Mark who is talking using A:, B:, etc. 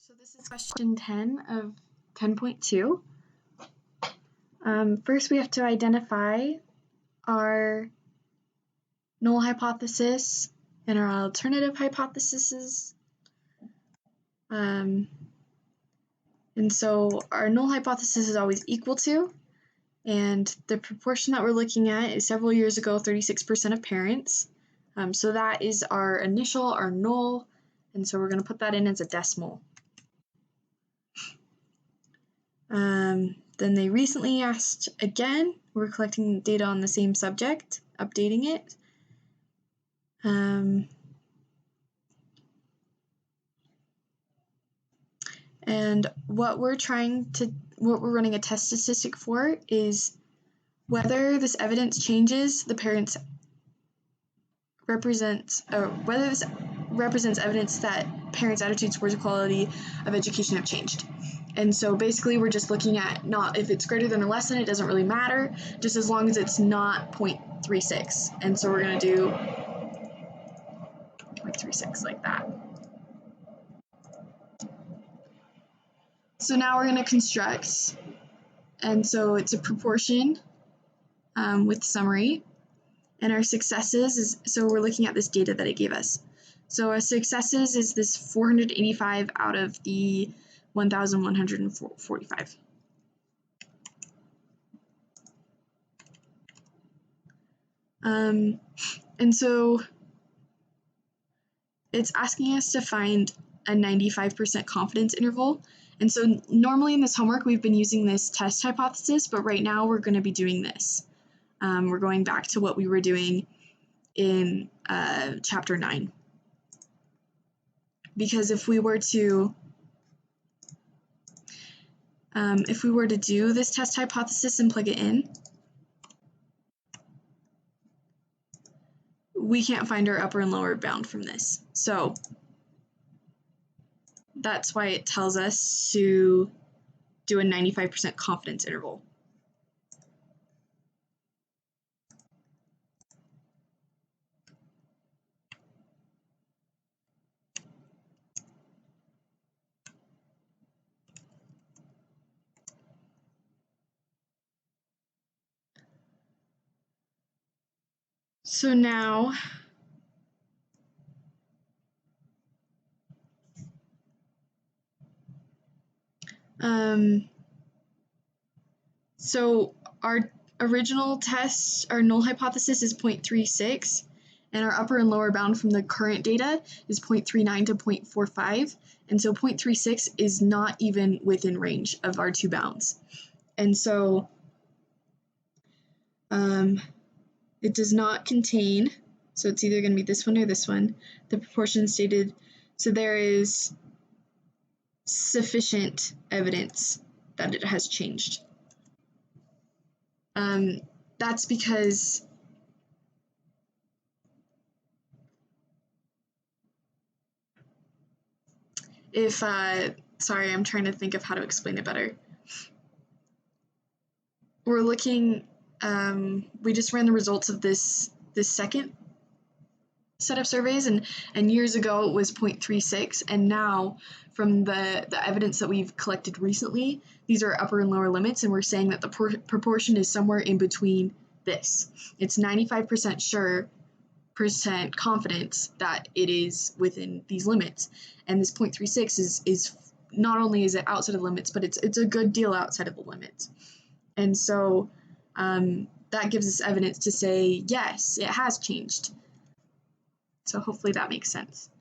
A: So this is question 10 of 10.2. First, we have to identify our null hypothesis and our alternative hypotheses. And so our null hypothesis is always equal to, and the proportion that we're looking at is several years ago, 36% of parents. So that is our initial, our null, and so we're going to put that in as a decimal. Then they recently asked again. We're collecting data on the same subject, updating it. And what we're running a test statistic for is whether this evidence changes the parents whether this represents evidence that parents' attitudes towards equality of education have changed. And so basically we're just looking at not if it's greater than or less than, it doesn't really matter, just as long as it's not 0.36. And so we're going to do 0.36 like that. So now we're going to construct, and so it's a proportion with summary. And our successes is, so we're looking at this data that it gave us. So our successes is this 485 out of the 1,145. And so it's asking us to find a 95% confidence interval. And so normally in this homework, we've been using this test hypothesis, but right now we're going to be doing this. We're going back to what we were doing in chapter 9. Because if we were to do this test hypothesis and plug it in, we can't find our upper and lower bound from this. So that's why it tells us to do a 95% confidence interval. So now so our original test, our null hypothesis is 0.36, and our upper and lower bound from the current data is 0.39 to 0.45, and so 0.36 is not even within range of our two bounds. And so it does not contain, so it's either going to be this one or this one, the proportion stated, so there is sufficient evidence that it has changed. That's because if, sorry, I'm trying to think of how to explain it better. We're looking, we just ran the results of this second set of surveys, and years ago it was 0.36, and now from the evidence that we've collected recently, these are upper and lower limits, and we're saying that the proportion is somewhere in between this. It's 95% sure % confidence that it is within these limits, and this 0.36 is not only is it outside of limits, but it's a good deal outside of the limits. And so that gives us evidence to say yes, it has changed. So hopefully that makes sense.